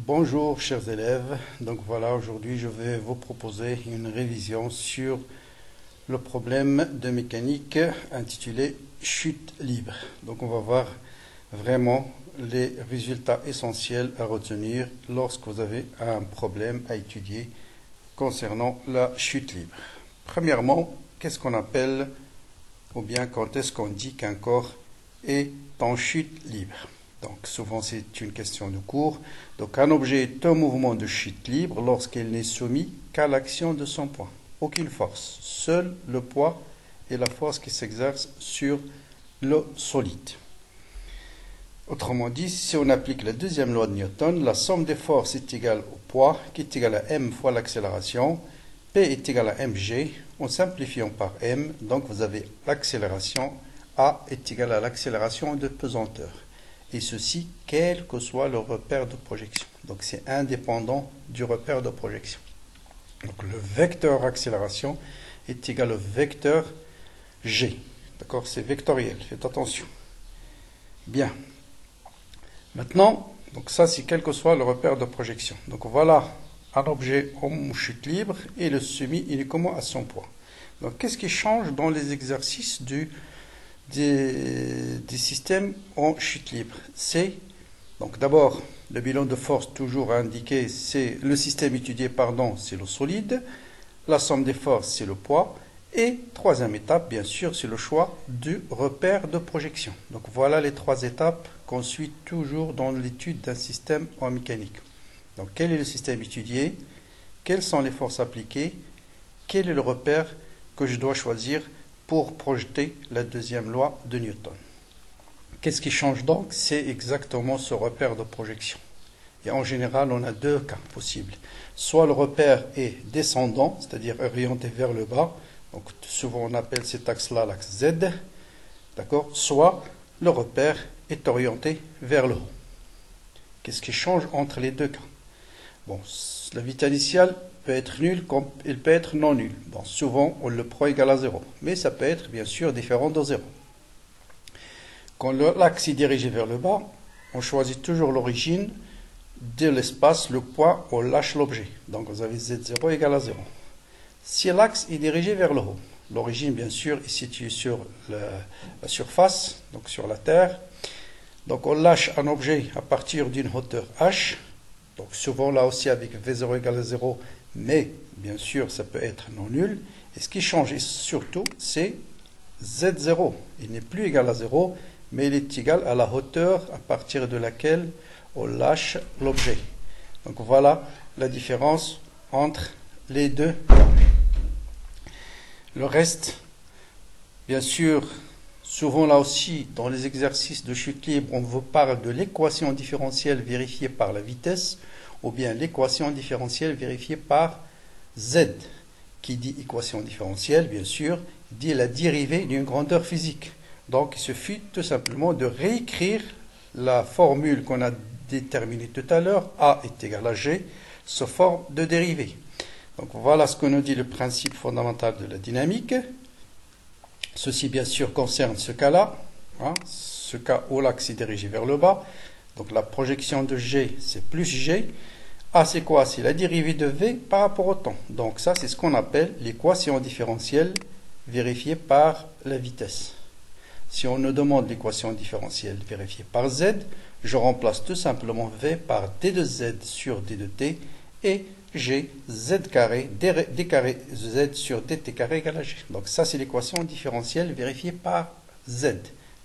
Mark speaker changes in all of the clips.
Speaker 1: Bonjour chers élèves, donc voilà, aujourd'hui je vais vous proposer une révision sur le problème de mécanique intitulé chute libre. Donc on va voir vraiment les résultats essentiels à retenir lorsque vous avez un problème à étudier concernant la chute libre. Premièrement, qu'est-ce qu'on appelle ou bien quand est-ce qu'on dit qu'un corps est en chute libre? Donc souvent c'est une question de cours. Donc un objet est un mouvement de chute libre lorsqu'il n'est soumis qu'à l'action de son poids. Aucune force, seul le poids et la force qui s'exerce sur le solide. Autrement dit, si on applique la deuxième loi de Newton, la somme des forces est égale au poids qui est égal à m fois l'accélération. P est égal à mg, en simplifiant par m, donc vous avez l'accélération, A est égal à l'accélération de pesanteur. Et ceci, quel que soit le repère de projection. Donc c'est indépendant du repère de projection. Donc le vecteur accélération est égal au vecteur g. D'accord, c'est vectoriel, faites attention. Bien. Maintenant, donc ça c'est quel que soit le repère de projection. Donc voilà un objet en chute libre et le soumis uniquement à son poids. Donc qu'est-ce qui change dans les exercices des systèmes en chute libre? C'est donc d'abord le bilan de force toujours indiqué, c'est le système étudié, c'est le solide, la somme des forces c'est le poids, et troisième étape bien sûr c'est le choix du repère de projection. Donc voilà les trois étapes qu'on suit toujours dans l'étude d'un système en mécanique. Donc quel est le système étudié, quelles sont les forces appliquées, quel est le repère que je dois choisir pour projeter la deuxième loi de Newton. Qu'est-ce qui change donc? C'est exactement ce repère de projection. Et en général, on a deux cas possibles. Soit le repère est descendant, c'est-à-dire orienté vers le bas, donc souvent on appelle cet axe-là l'axe Z, d'accord? Soit le repère est orienté vers le haut. Qu'est-ce qui change entre les deux cas? Bon, la vitesse initiale peut être nulle comme il peut être non nulle. Bon, souvent, on le prend égal à 0. Mais ça peut être, bien sûr, différent de 0. Quand l'axe est dirigé vers le bas, on choisit toujours l'origine de l'espace, le point où on lâche l'objet. Donc, vous avez Z0 égale à 0. Si l'axe est dirigé vers le haut, l'origine, bien sûr, est située sur la surface, donc sur la Terre. Donc, on lâche un objet à partir d'une hauteur h. Donc, souvent, là aussi, avec V0 égale à 0, mais bien sûr, ça peut être non nul. Et ce qui change surtout, c'est Z0. Il n'est plus égal à 0, mais il est égal à la hauteur à partir de laquelle on lâche l'objet. Donc voilà la différence entre les deux. Le reste, bien sûr, souvent là aussi, dans les exercices de chute libre, on vous parle de l'équation différentielle vérifiée par la vitesse, ou bien l'équation différentielle vérifiée par Z. Qui dit équation différentielle, bien sûr, dit la dérivée d'une grandeur physique. Donc, il suffit tout simplement de réécrire la formule qu'on a déterminée tout à l'heure, A est égal à G, sous forme de dérivée. Donc, voilà ce que nous dit le principe fondamental de la dynamique. Ceci, bien sûr, concerne ce cas-là, ce cas où l'axe est dirigé vers le bas. Donc, la projection de G, c'est plus G. A, c'est quoi? C'est la dérivée de V par rapport au temps. Donc, ça, c'est ce qu'on appelle l'équation différentielle vérifiée par la vitesse. Si on nous demande l'équation différentielle vérifiée par Z, je remplace tout simplement V par D de Z sur D de T et G, Z carré, D carré Z sur DT carré égale à G. Donc, ça, c'est l'équation différentielle vérifiée par Z.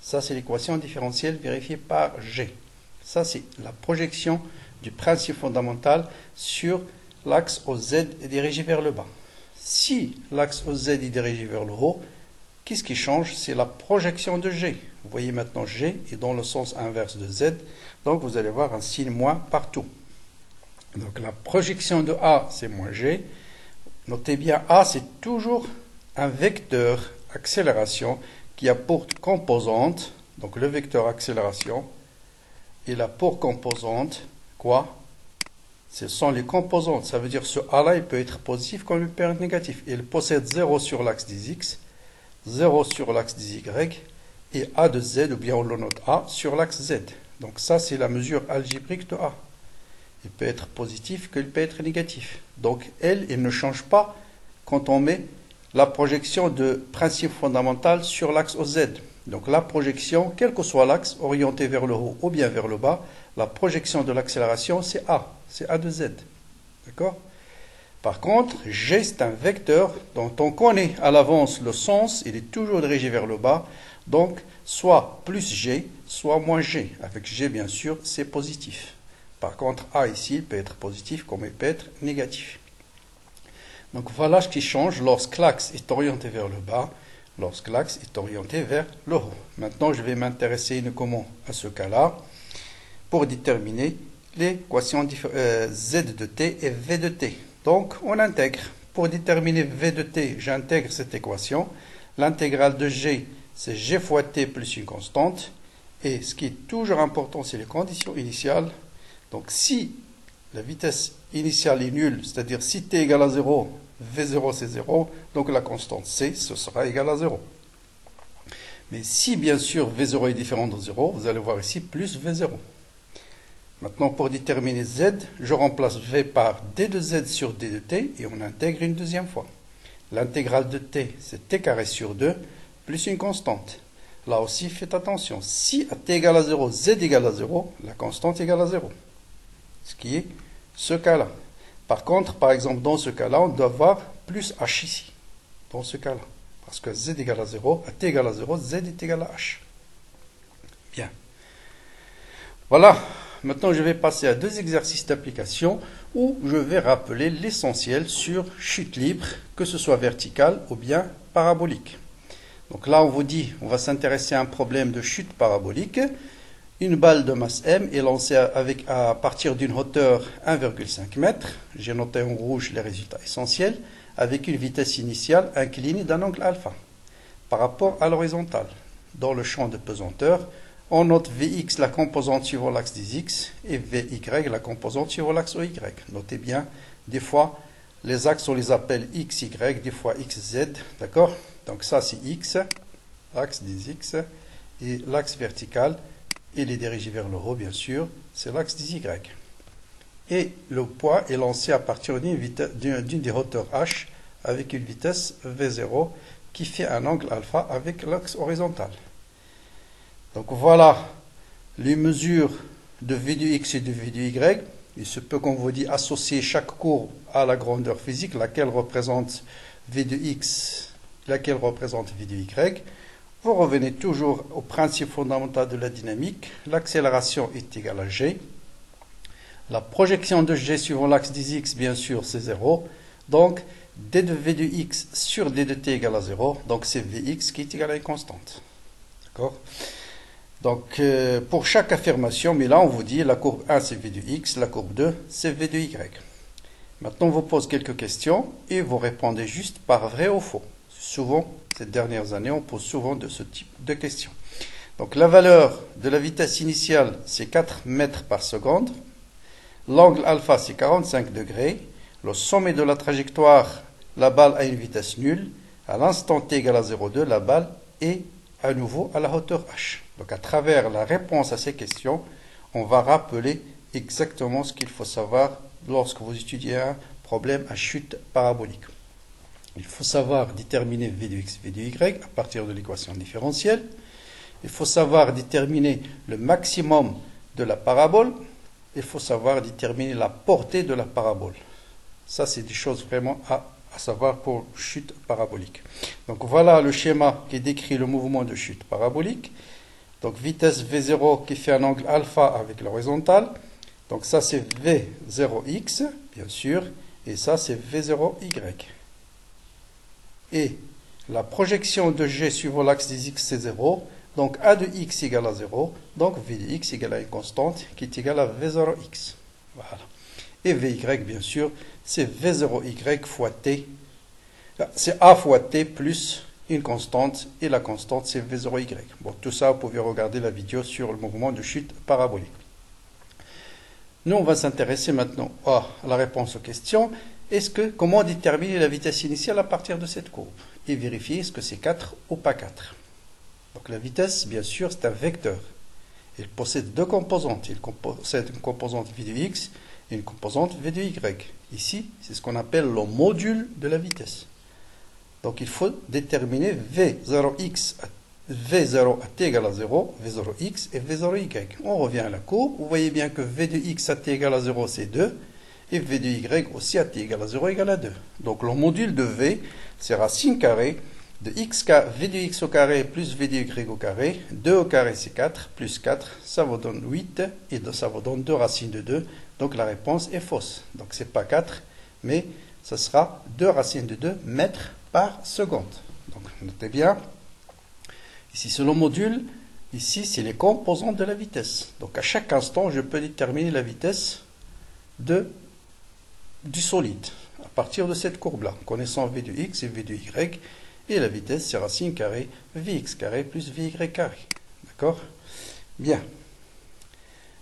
Speaker 1: Ça, c'est l'équation différentielle vérifiée par G. Ça, c'est la projection du principe fondamental sur l'axe OZ est dirigé vers le bas. Si l'axe OZ est dirigé vers le haut, qu'est-ce qui change? C'est la projection de G. Vous voyez maintenant G est dans le sens inverse de Z, donc vous allez voir un signe moins partout. Donc la projection de A, c'est moins G. Notez bien, A, c'est toujours un vecteur accélération qui a pour composante, donc le vecteur accélération, il a pour composante quoi? Ce sont les composantes. Ça veut dire que ce A-là, il peut être positif comme il peut être négatif. Il possède 0 sur l'axe des X, 0 sur l'axe des Y, et A de Z, ou bien on le note A, sur l'axe Z. Donc ça, c'est la mesure algébrique de A. il peut être positif qu'il peut être négatif. Donc L, il ne change pas quand on met la projection de principe fondamental sur l'axe OZ. Donc la projection, quel que soit l'axe, orienté vers le haut ou bien vers le bas, la projection de l'accélération, c'est A de Z. D'accord? Par contre, G, c'est un vecteur dont on connaît à l'avance le sens, il est toujours dirigé vers le bas. Donc, soit plus G, soit moins G. Avec G, bien sûr, c'est positif. Par contre, A ici, il peut être positif comme il peut être négatif. Donc, voilà ce qui change lorsque l'axe est orienté vers le bas, lorsque l'axe est orienté vers le haut. Maintenant, je vais m'intéresser uniquement à ce cas-là pour déterminer l'équation Z de t et V de t. Donc, on intègre. Pour déterminer V de t, j'intègre cette équation. L'intégrale de G, c'est G fois t plus une constante. Et ce qui est toujours important, c'est les conditions initiales. Donc, si la vitesse initiale est nulle, c'est-à-dire si t égale à 0, V0 c'est 0, donc la constante C, ce sera égal à 0. Mais si, bien sûr, V0 est différent de 0, vous allez voir ici plus V0. Maintenant, pour déterminer Z, je remplace V par D de Z sur D de T et on intègre une deuxième fois. L'intégrale de T, c'est T carré sur 2 plus une constante. Là aussi, faites attention. Si T égale à 0, Z égale à 0, la constante égale à 0. Ce qui est ce cas-là. Par contre, par exemple, dans ce cas-là, on doit avoir plus H ici. Dans ce cas-là. Parce que Z égale à 0, T égale à 0, Z est égal à H. Bien. Voilà. Maintenant, je vais passer à deux exercices d'application où je vais rappeler l'essentiel sur chute libre, que ce soit verticale ou bien parabolique. Donc là, on vous dit, on va s'intéresser à un problème de chute parabolique. Une balle de masse M est lancée à partir d'une hauteur 1,5 m. J'ai noté en rouge les résultats essentiels, avec une vitesse initiale inclinée d'un angle alpha par rapport à l'horizontale. Dans le champ de pesanteur, on note Vx, la composante suivant l'axe des X, et Vy, la composante suivant l'axe OY. Notez bien, des fois, les axes, on les appelle XY, des fois XZ, d'accord? Donc ça, c'est X, l'axe des X, et l'axe vertical, il est dirigé vers le haut, bien sûr, c'est l'axe des Y. Et le poids est lancé à partir d'une des hauteurs H, avec une vitesse V0, qui fait un angle alpha avec l'axe horizontal. Donc voilà les mesures de V de X et de V de Y. Il se peut qu'on vous dise associer chaque courbe à la grandeur physique, laquelle représente V de X, laquelle représente V de Y. Vous revenez toujours au principe fondamental de la dynamique. L'accélération est égale à G. La projection de G suivant l'axe des X, bien sûr, c'est 0. Donc, D de V de X sur D de T égale à 0. Donc, c'est Vx qui est égal à une constante. D'accord ? Donc, pour chaque affirmation, mais là, on vous dit la courbe 1, c'est V de X, la courbe 2, c'est V de Y. Maintenant, on vous pose quelques questions et vous répondez juste par vrai ou faux. Souvent, ces dernières années, on pose souvent de ce type de questions. Donc, la valeur de la vitesse initiale, c'est 4 mètres par seconde. L'angle alpha, c'est 45 degrés. Le sommet de la trajectoire, la balle a une vitesse nulle. À l'instant t égale à 0,2, la balle est à nouveau à la hauteur h. Donc à travers la réponse à ces questions, on va rappeler exactement ce qu'il faut savoir lorsque vous étudiez un problème à chute parabolique. Il faut savoir déterminer V de x, V de y à partir de l'équation différentielle. Il faut savoir déterminer le maximum de la parabole. Il faut savoir déterminer la portée de la parabole. Ça, c'est des choses vraiment à savoir pour chute parabolique. Donc voilà le schéma qui décrit le mouvement de chute parabolique. Donc vitesse V0 qui fait un angle alpha avec l'horizontale. Donc ça c'est V0x, bien sûr, et ça c'est V0y. Et la projection de G suivant l'axe des x c'est 0. Donc A de x égale à 0. Donc V de x égale à une constante qui est égale à V0x. Voilà. Et Vy, bien sûr, c'est V0y fois t. C'est A fois t plus une constante, et la constante, c'est V0y. Bon, tout ça, vous pouvez regarder la vidéo sur le mouvement de chute parabolique. Nous, on va s'intéresser maintenant à la réponse aux questions. Comment déterminer la vitesse initiale à partir de cette courbe? Et vérifier est-ce que c'est 4 ou pas 4. Donc la vitesse, bien sûr, c'est un vecteur. Il possède deux composantes. Il possède une composante V de x et une composante V de Y. Ici, c'est ce qu'on appelle le module de la vitesse. Donc il faut déterminer V0x, V0 à t égale à 0, V0x et V0y. On revient à la courbe. Vous voyez bien que V de x à t égale à 0, c'est 2. Et V de y aussi à t égale à 0 égale à 2. Donc le module de V, c'est racine carrée de V de x au carré plus V de y au carré. 2 au carré, c'est 4, plus 4, ça vous donne 8. Et ça vous donne 2 racines de 2. Donc la réponse est fausse. Donc ce n'est pas 4, mais ce sera 2 racines de 2 mètres par seconde. Donc notez bien. Ici, c'est le module. Ici, c'est les composantes de la vitesse. Donc, à chaque instant, je peux déterminer la vitesse du solide à partir de cette courbe-là, connaissant V de x et V de y. Et la vitesse, c'est racine carrée Vx carré plus Vy carré. D'accord? Bien.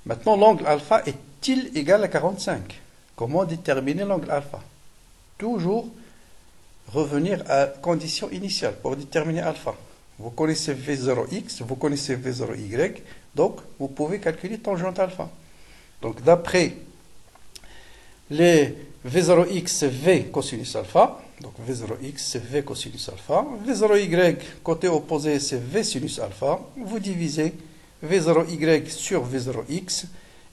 Speaker 1: Maintenant, l'angle alpha est-il égal à 45? Comment déterminer l'angle alpha? Toujours revenir à condition initiale pour déterminer alpha. Vous connaissez V0x, vous connaissez V0y, donc vous pouvez calculer tangente alpha. Donc d'après les V0x, c'est V cosinus alpha, donc V0x, c'est V cosinus alpha. V0y, côté opposé, c'est V sinus alpha. Vous divisez V0y sur V0x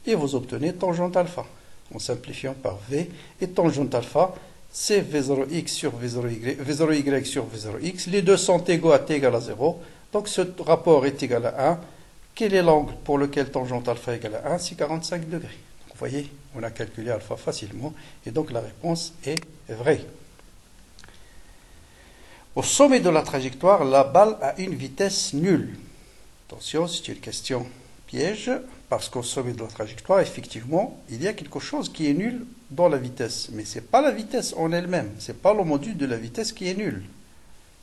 Speaker 1: et vous obtenez tangente alpha, en simplifiant par V. Et tangente alpha, c'est V0x sur V0y, V0y sur V0x. Les deux sont égaux à t égale à 0. Donc ce rapport est égal à 1. Quel est l'angle pour lequel tangente alpha égale à 1? C'est 45 degrés. Donc, vous voyez, on a calculé alpha facilement. Et donc la réponse est vraie. Au sommet de la trajectoire, la balle a une vitesse nulle. Attention, c'est une question piège, parce qu'au sommet de la trajectoire, effectivement, il y a quelque chose qui est nul dans la vitesse. Mais ce n'est pas la vitesse en elle-même, ce n'est pas le module de la vitesse qui est nul.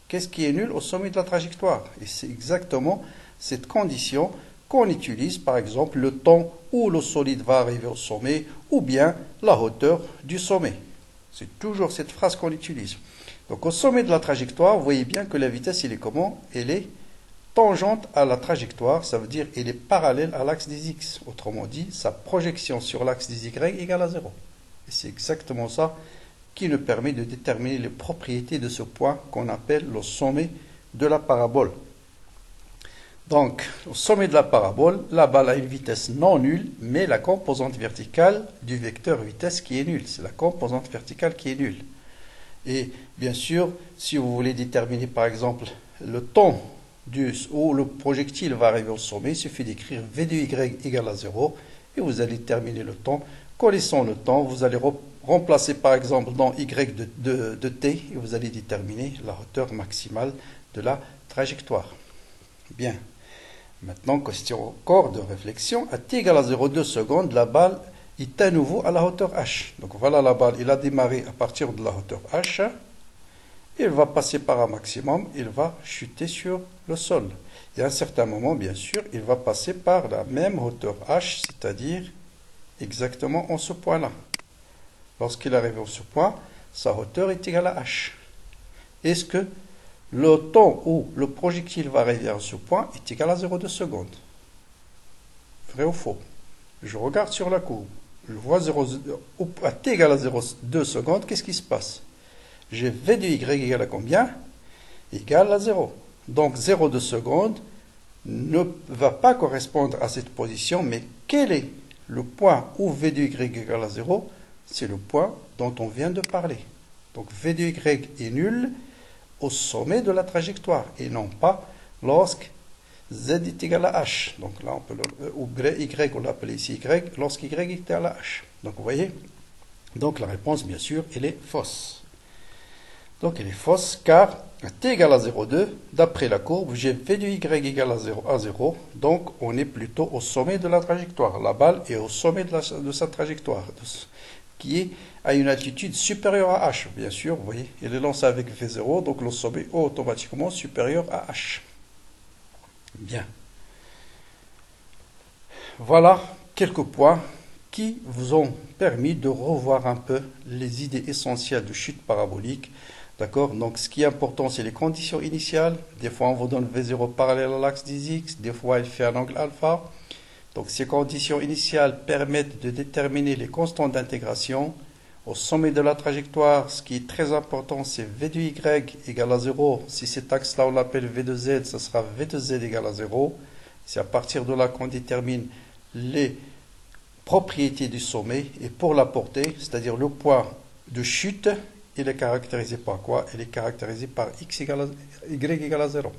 Speaker 1: Qu'est-ce qui est nul au sommet de la trajectoire? Et c'est exactement cette condition qu'on utilise, par exemple, le temps où le solide va arriver au sommet, ou bien la hauteur du sommet. C'est toujours cette phrase qu'on utilise. Donc au sommet de la trajectoire, vous voyez bien que la vitesse, elle est comment? Elle est tangente à la trajectoire, ça veut dire qu'elle est parallèle à l'axe des x. Autrement dit, sa projection sur l'axe des y égale à 0. Et c'est exactement ça qui nous permet de déterminer les propriétés de ce point qu'on appelle le sommet de la parabole. Donc, au sommet de la parabole, la balle a une vitesse non nulle, mais la composante verticale du vecteur vitesse qui est nulle. C'est la composante verticale qui est nulle. Et bien sûr, si vous voulez déterminer par exemple le temps où le projectile va arriver au sommet, il suffit d'écrire V de y égale à 0 et vous allez terminer le temps. Connaissant le temps, vous allez remplacer par exemple dans y de t et vous allez déterminer la hauteur maximale de la trajectoire. Bien. Maintenant, question encore de réflexion. À t égale à 0,2 secondes, la balle est à nouveau à la hauteur h. Donc voilà la balle, il a démarré à partir de la hauteur h. Il va passer par un maximum, il va chuter sur le sol. Et à un certain moment, bien sûr, il va passer par la même hauteur h, c'est-à-dire exactement en ce point-là. Lorsqu'il arrive à ce point, sa hauteur est égale à h. Est-ce que le temps où le projectile va arriver à ce point est égal à 0,2 secondes? Vrai ou faux? Je regarde sur la courbe. Je vois à t égale à 0,2 secondes, qu'est-ce qui se passe? J'ai V de y égale à combien? Égal à 0. Donc 0,2 secondes ne va pas correspondre à cette position, mais quel est le point où V de y égale à 0? C'est le point dont on vient de parler. Donc V de y est nul au sommet de la trajectoire et non pas lorsque z est égal à h. Donc là, on peut ou y, on l'appelle ici y, lorsque y est égal à h. Donc vous voyez, donc la réponse, bien sûr, elle est fausse. Donc elle est fausse car à t égale à 0,2, d'après la courbe, j'ai V de y égale à 0, donc on est plutôt au sommet de la trajectoire. La balle est au sommet de sa trajectoire, qui est à une altitude supérieure à h. Bien sûr, vous voyez, elle est lancée avec V0, donc le sommet est automatiquement supérieur à h. Bien. Voilà quelques points qui vous ont permis de revoir un peu les idées essentielles de chute parabolique. D'accord? Donc, ce qui est important, c'est les conditions initiales. Des fois, on vous donne V0 parallèle à l'axe des x. Des fois, il fait un angle alpha. Donc ces conditions initiales permettent de déterminer les constantes d'intégration. Au sommet de la trajectoire, ce qui est très important, c'est V de Y égale à 0. Si cet axe-là, on l'appelle V de Z, ce sera V de Z égale à 0. C'est à partir de là qu'on détermine les propriétés du sommet. Et pour la portée, c'est-à-dire le point de chute, il est caractérisé par quoi? Il est caractérisé par Y égale à 0.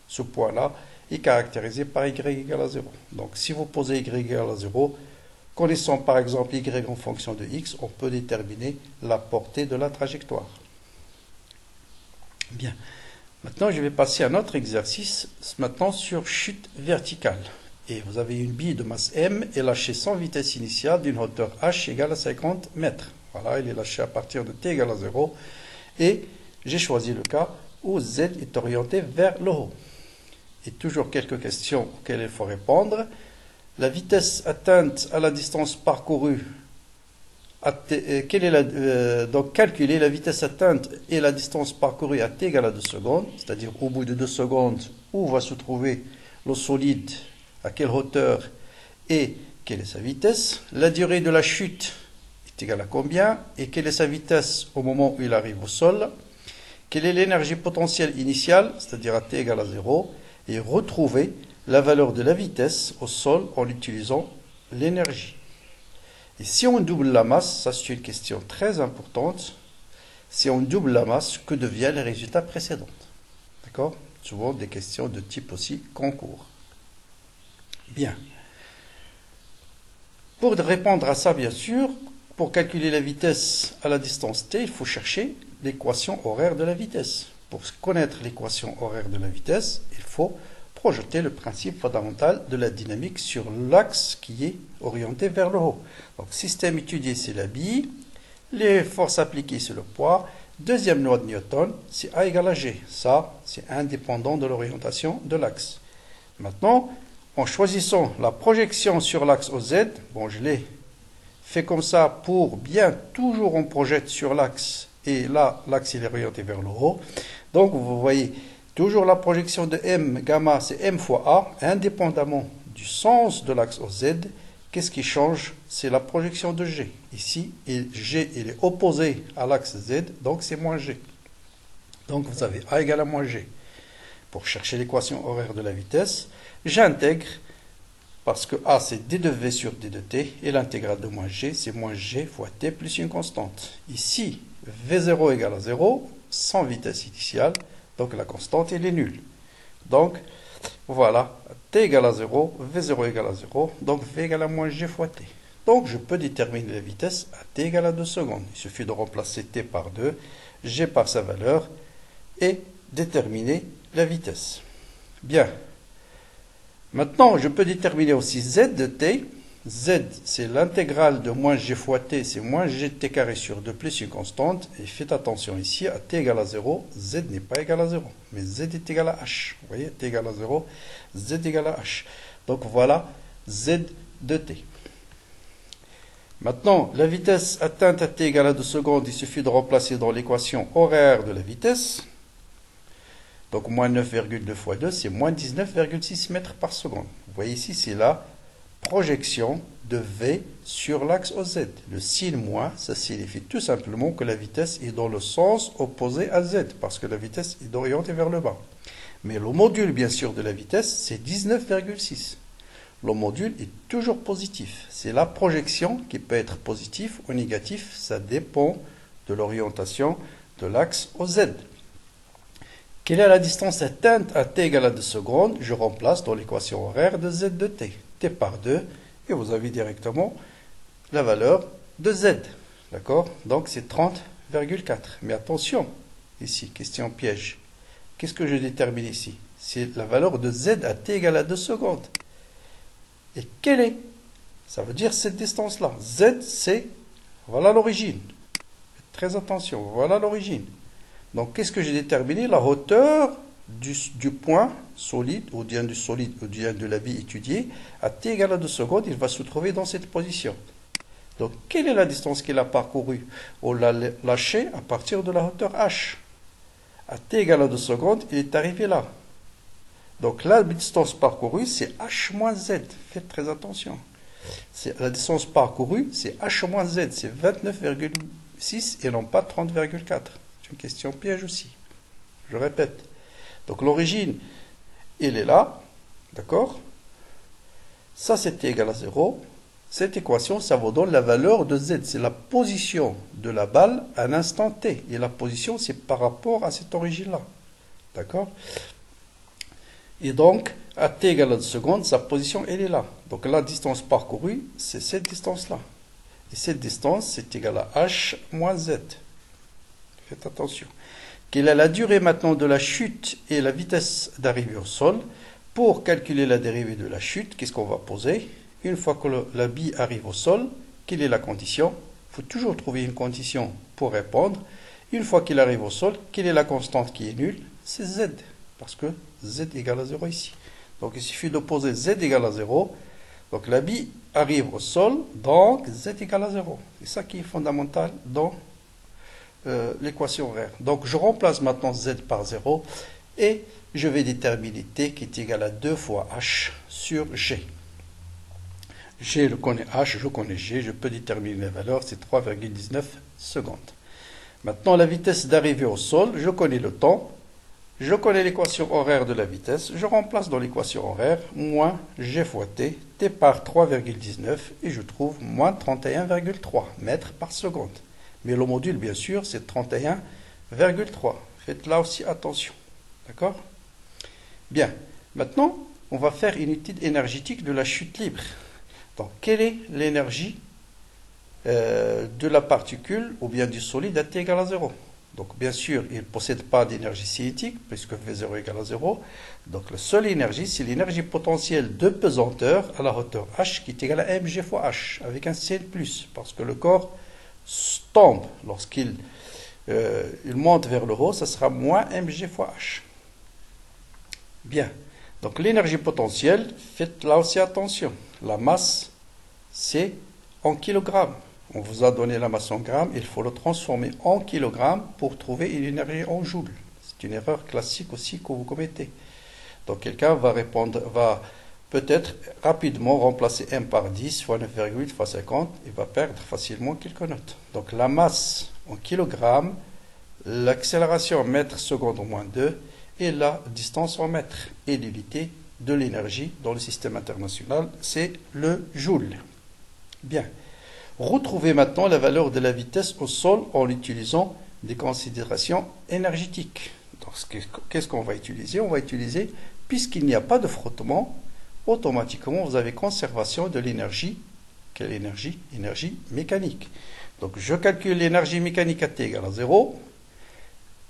Speaker 1: Ce point-là est caractérisé par Y égale à 0. Donc si vous posez Y égale à 0, connaissant par exemple Y en fonction de X, on peut déterminer la portée de la trajectoire. Bien. Maintenant, je vais passer à un autre exercice, maintenant sur chute verticale. Et vous avez une bille de masse M et lâchée sans vitesse initiale d'une hauteur H égale à 50 mètres. Voilà, il est lâché à partir de T égale à 0. Et j'ai choisi le cas où Z est orienté vers le haut. Et toujours quelques questions auxquelles il faut répondre. La vitesse atteinte à la distance parcourue, donc calculer la vitesse atteinte et la distance parcourue à t égale à 2 secondes, c'est-à-dire au bout de 2 secondes, où va se trouver le solide, à quelle hauteur et quelle est sa vitesse. La durée de la chute est égale à combien et quelle est sa vitesse au moment où il arrive au sol. Quelle est l'énergie potentielle initiale, c'est-à-dire à t égale à 0, et retrouver la valeur de la vitesse au sol en utilisant l'énergie. Et si on double la masse, ça c'est une question très importante, si on double la masse, que devient le résultat précédent? D'accord? Souvent des questions de type aussi concours. Bien. Pour répondre à ça, bien sûr, pour calculer la vitesse à la distance t, il faut chercher l'équation horaire de la vitesse. Pour connaître l'équation horaire de la vitesse, il faut projeter le principe fondamental de la dynamique sur l'axe qui est orienté vers le haut. Donc, système étudié, c'est la bille. Les forces appliquées, c'est le poids. Deuxième loi de Newton, c'est A égale à G. Ça, c'est indépendant de l'orientation de l'axe. Maintenant, en choisissant la projection sur l'axe OZ, bon, je l'ai fait comme ça pour bien, toujours on projette sur l'axe. Et là, l'axe il est orienté vers le haut. Donc, vous voyez, toujours la projection de M, gamma, c'est M fois A, indépendamment du sens de l'axe OZ. Qu'est-ce qui change? C'est la projection de G. Ici, et G il est opposé à l'axe Z, donc c'est moins G. Donc, vous avez A égale à moins G. Pour chercher l'équation horaire de la vitesse, j'intègre, parce que A c'est d de V sur d de t, et l'intégrale de moins G, c'est moins G fois t plus une constante. Ici, V0 égale à 0, sans vitesse initiale, donc la constante elle est nulle. Donc, voilà, t égale à 0, V0 égale à 0, donc V égale à moins G fois t. Donc, je peux déterminer la vitesse à t égale à 2 secondes. Il suffit de remplacer t par 2, G par sa valeur, et déterminer la vitesse. Bien. Maintenant, je peux déterminer aussi z de t. Z, c'est l'intégrale de moins g fois t, c'est moins g de t carré sur 2 plus une constante. Et faites attention ici, à t égale à 0, z n'est pas égal à 0, mais z est égal à h. Vous voyez, t égale à 0, z égale à h. Donc voilà z de t. Maintenant, la vitesse atteinte à t égale à 2 secondes, il suffit de remplacer dans l'équation horaire de la vitesse. Donc, moins 9,2 fois 2, c'est moins 19,6 mètres par seconde. Vous voyez ici, c'est la projection de V sur l'axe OZ. Le signe moins, ça signifie tout simplement que la vitesse est dans le sens opposé à Z, parce que la vitesse est orientée vers le bas. Mais le module, bien sûr, de la vitesse, c'est 19,6. Le module est toujours positif. C'est la projection qui peut être positive ou négative. Ça dépend de l'orientation de l'axe OZ. Quelle est la distance atteinte à t égale à 2 secondes? Je remplace dans l'équation horaire de z de t. T par 2, et vous avez directement la valeur de z. D'accord? Donc c'est 30,4. Mais attention, ici, question piège. Qu'est-ce que je détermine ici? C'est la valeur de z à t égale à 2 secondes. Et quelle est? Ça veut dire cette distance-là. Z, c'est, voilà l'origine. Faites très attention, voilà l'origine. Donc, qu'est-ce que j'ai déterminé? La hauteur du point solide, ou bien du solide, ou bien de la bille étudiée, à t égale à 2 secondes, il va se trouver dans cette position. Donc, quelle est la distance qu'il a parcourue? On l'a lâché à partir de la hauteur h. À t égale à 2 secondes, il est arrivé là. Donc la distance parcourue, c'est H moins Z. Faites très attention. La distance parcourue, c'est H moins Z. C'est 29,6 et non pas 30,4. C'est une question piège aussi. Je répète. Donc l'origine, elle est là. D'accord? Ça, c'était égal à 0. Cette équation, ça vous donne la valeur de Z. C'est la position de la balle à l'instant T. Et la position, c'est par rapport à cette origine-là. D'accord? Et donc, à T égale à 2 secondes, sa position, elle est là. Donc la distance parcourue, c'est cette distance-là. Et cette distance, c'est égal à H moins Z. Faites attention. Quelle est la durée maintenant de la chute et la vitesse d'arrivée au sol? Pour calculer la dérivée de la chute, qu'est-ce qu'on va poser? Une fois que la bille arrive au sol, quelle est la condition? Il faut toujours trouver une condition pour répondre. Une fois qu'il arrive au sol, quelle est la constante qui est nulle? C'est Z, parce que Z égale à 0 ici. Donc il suffit de poser Z égale à 0. Donc la bille arrive au sol, donc Z égale à 0. C'est ça qui est fondamental dans l'équation horaire. Donc je remplace maintenant Z par 0 et je vais déterminer T qui est égal à 2 fois H sur G. G, je connais H, je connais G, je peux déterminer la valeur, c'est 3,19 secondes. Maintenant, la vitesse d'arrivée au sol, je connais le temps, je connais l'équation horaire de la vitesse, je remplace dans l'équation horaire moins G fois T, T par 3,19 et je trouve moins 31,3 mètres par seconde. Mais le module, bien sûr, c'est 31,3. Faites là aussi attention. D'accord? Bien. Maintenant, on va faire une étude énergétique de la chute libre. Donc, quelle est l'énergie de la particule ou bien du solide à T égale à 0? Donc, bien sûr, il ne possède pas d'énergie cinétique puisque V0 égale à 0. Donc, la seule énergie, c'est l'énergie potentielle de pesanteur à la hauteur H qui est égale à mg fois H avec un Cl+, parce que le corps tombe lorsqu'il il monte vers le haut, ça sera moins mg fois H. Bien. Donc, l'énergie potentielle, faites là aussi attention. La masse, c'est en kilogrammes. On vous a donné la masse en grammes, il faut le transformer en kilogrammes pour trouver une énergie en joules. C'est une erreur classique aussi que vous commettez. Donc quelqu'un va peut-être rapidement remplacer m par 10 fois 9,8 fois 50 et va perdre facilement quelques notes. Donc la masse en kilogrammes, l'accélération en mètres secondes au moins 2 et la distance en mètres. Et l'unité de l'énergie dans le système international, c'est le joule. Bien. Retrouvez maintenant la valeur de la vitesse au sol en utilisant des considérations énergétiques. Qu'est-ce qu'on va utiliser? On va utiliser, puisqu'il n'y a pas de frottement, automatiquement vous avez conservation de l'énergie. Quelle énergie? Énergie mécanique. Donc je calcule l'énergie mécanique à T égale à 0.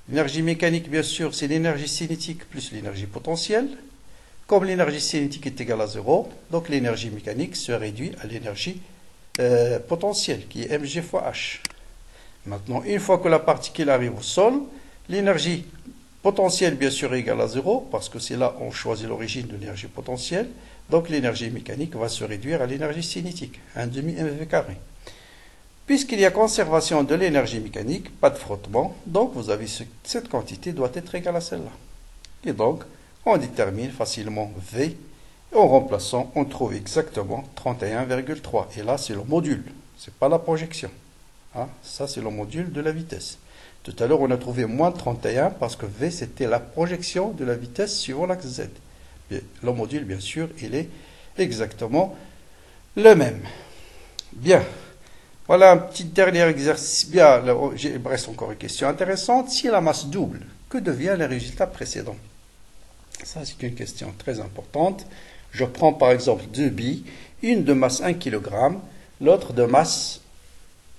Speaker 1: L'énergie mécanique, bien sûr, c'est l'énergie cinétique plus l'énergie potentielle. Comme l'énergie cinétique est égale à 0, donc l'énergie mécanique se réduit à l'énergie potentielle, qui est mg fois h. Maintenant, une fois que la particule arrive au sol, l'énergie potentielle, bien sûr, est égale à 0, parce que c'est là on choisit l'origine de l'énergie potentielle. Donc l'énergie mécanique va se réduire à l'énergie cinétique, 1 demi mv carré. Puisqu'il y a conservation de l'énergie mécanique, pas de frottement, donc vous avez cette quantité doit être égale à celle-là. Et donc, on détermine facilement V. Et en remplaçant, on trouve exactement 31,3. Et là, c'est le module. Ce n'est pas la projection. Hein? Ça, c'est le module de la vitesse. Tout à l'heure, on a trouvé moins 31 parce que V, c'était la projection de la vitesse suivant l'axe Z. Et le module, bien sûr, il est exactement le même. Bien. Voilà un petit dernier exercice. Bien, il me reste encore une question intéressante. Si la masse double, que devient le résultat précédent? Ça, c'est une question très importante. Je prends par exemple deux billes, une de masse 1 kg, l'autre de masse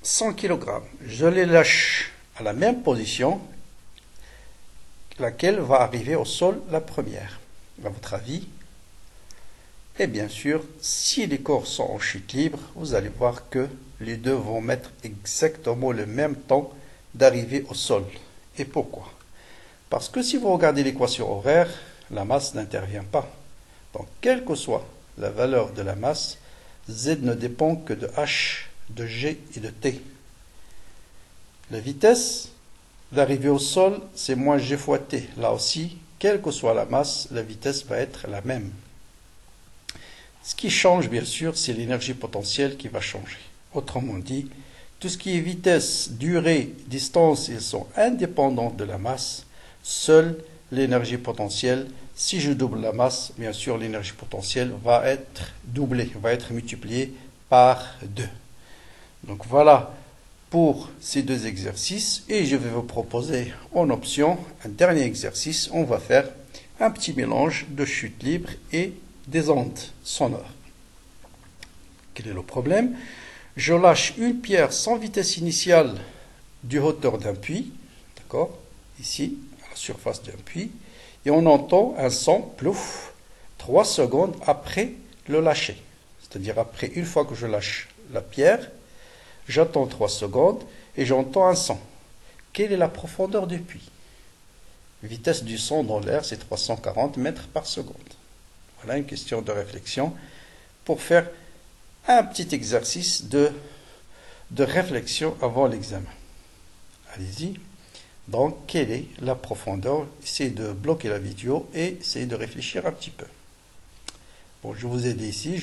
Speaker 1: 100 kg. Je les lâche à la même position, laquelle va arriver au sol la première. À votre avis? Et bien sûr, si les corps sont en chute libre, vous allez voir que les deux vont mettre exactement le même temps d'arriver au sol. Et pourquoi? Parce que si vous regardez l'équation horaire, la masse n'intervient pas. Donc, quelle que soit la valeur de la masse, Z ne dépend que de H, de G et de T. La vitesse d'arrivée au sol, c'est moins G fois T. Là aussi, quelle que soit la masse, la vitesse va être la même. Ce qui change, bien sûr, c'est l'énergie potentielle qui va changer. Autrement dit, tout ce qui est vitesse, durée, distance, ils sont indépendants de la masse. Seule l'énergie potentielle, si je double la masse, bien sûr, l'énergie potentielle va être doublée, va être multipliée par 2. Donc voilà pour ces deux exercices. Et je vais vous proposer en option un dernier exercice. On va faire un petit mélange de chute libre et des ondes sonores. Quel est le problème? Je lâche une pierre sans vitesse initiale du hauteur d'un puits, d'accord, ici, à la surface d'un puits, et on entend un son, plouf, 3 secondes après le lâcher. C'est-à-dire après, une fois que je lâche la pierre, j'attends 3 secondes et j'entends un son. Quelle est la profondeur du puits? Vitesse du son dans l'air, c'est 340 mètres par seconde. Voilà une question de réflexion pour faire un petit exercice de réflexion avant l'examen. Allez-y. Donc, quelle est la profondeur? Essayez de bloquer la vidéo et essayez de réfléchir un petit peu. Bon, je vous aide ici.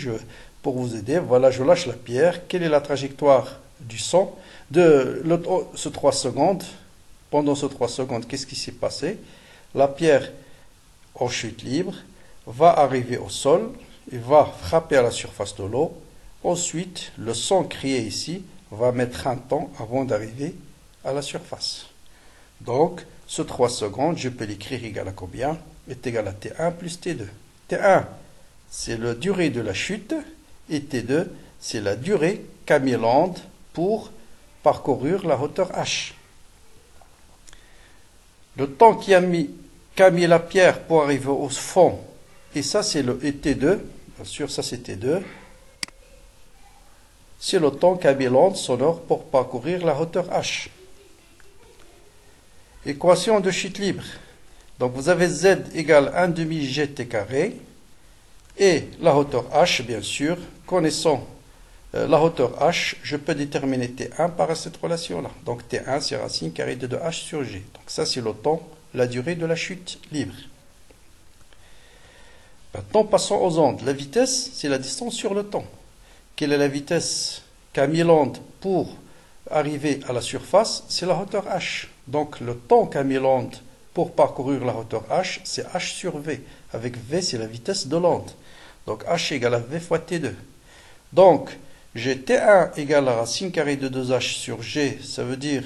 Speaker 1: Pour vous aider, voilà, je lâche la pierre. Quelle est la trajectoire du son de ce 3 secondes? Pendant ce 3 secondes, qu'est-ce qui s'est passé? La pierre en chute libre va arriver au sol et va frapper à la surface de l'eau. Ensuite, le son crié ici va mettre un temps avant d'arriver à la surface. Donc, ce 3 secondes, je peux l'écrire égal à combien? Est égal à T1 plus T2. T1, c'est la durée de la chute, et T2, c'est la durée qu'a mis l'onde pour parcourir la hauteur H. Le temps qu'a mis la pierre pour arriver au fond, et ça c'est le T2, bien sûr ça c'est T2, c'est le temps qu'a mis l'onde sonore pour parcourir la hauteur H. Équation de chute libre. Donc vous avez Z égale 1 demi gt carré, et la hauteur H, bien sûr, connaissant la hauteur H, je peux déterminer T1 par cette relation-là. Donc T1, c'est racine carrée de 2H sur G. Donc ça, c'est le temps, la durée de la chute libre. Maintenant, passons aux ondes. La vitesse, c'est la distance sur le temps. Quelle est la vitesse qu'a mis l'onde pour arriver à la surface? C'est la hauteur H. Donc le temps qu'a mis l'onde pour parcourir la hauteur H, c'est H sur V. Avec V, c'est la vitesse de l'onde. Donc H égale à V fois T2. Donc, j'ai T1 égale à racine carrée de 2H sur G. Ça veut dire,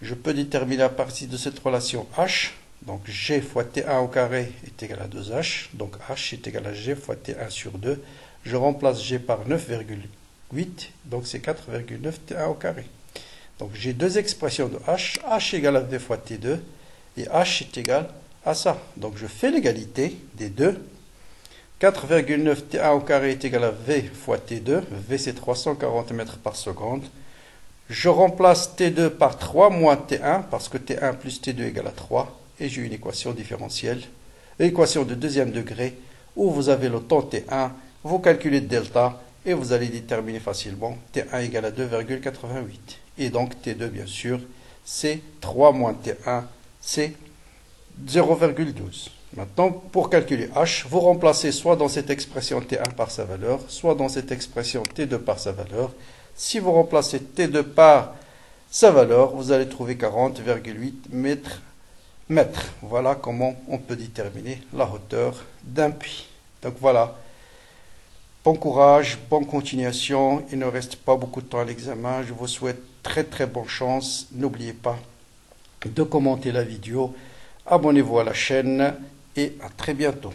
Speaker 1: je peux déterminer à partir de cette relation H. Donc G fois T1 au carré est égal à 2H. Donc H est égal à G fois T1 sur 2. Je remplace G par 9,8. Donc c'est 4,9 T1 au carré. Donc j'ai deux expressions de H. H égale à V fois T2. Et H est égal à ça. Donc je fais l'égalité des deux. 4,9 T1 au carré est égal à V fois T2. V c'est 340 mètres par seconde. Je remplace T2 par 3 moins T1 parce que T1 plus T2 égale à 3. Et j'ai une équation différentielle, équation de deuxième degré où vous avez le temps T1, vous calculez delta et vous allez déterminer facilement T1 égale à 2,88. Et donc T2 bien sûr c'est 3 moins T1, c'est 0,12. Maintenant, pour calculer H, vous remplacez soit dans cette expression T1 par sa valeur, soit dans cette expression T2 par sa valeur. Si vous remplacez T2 par sa valeur, vous allez trouver 40,8 mètres. Voilà comment on peut déterminer la hauteur d'un puits. Donc voilà. Bon courage, bonne continuation. Il ne reste pas beaucoup de temps à l'examen. Je vous souhaite très très bonne chance. N'oubliez pas de commenter la vidéo. Abonnez-vous à la chaîne et à très bientôt.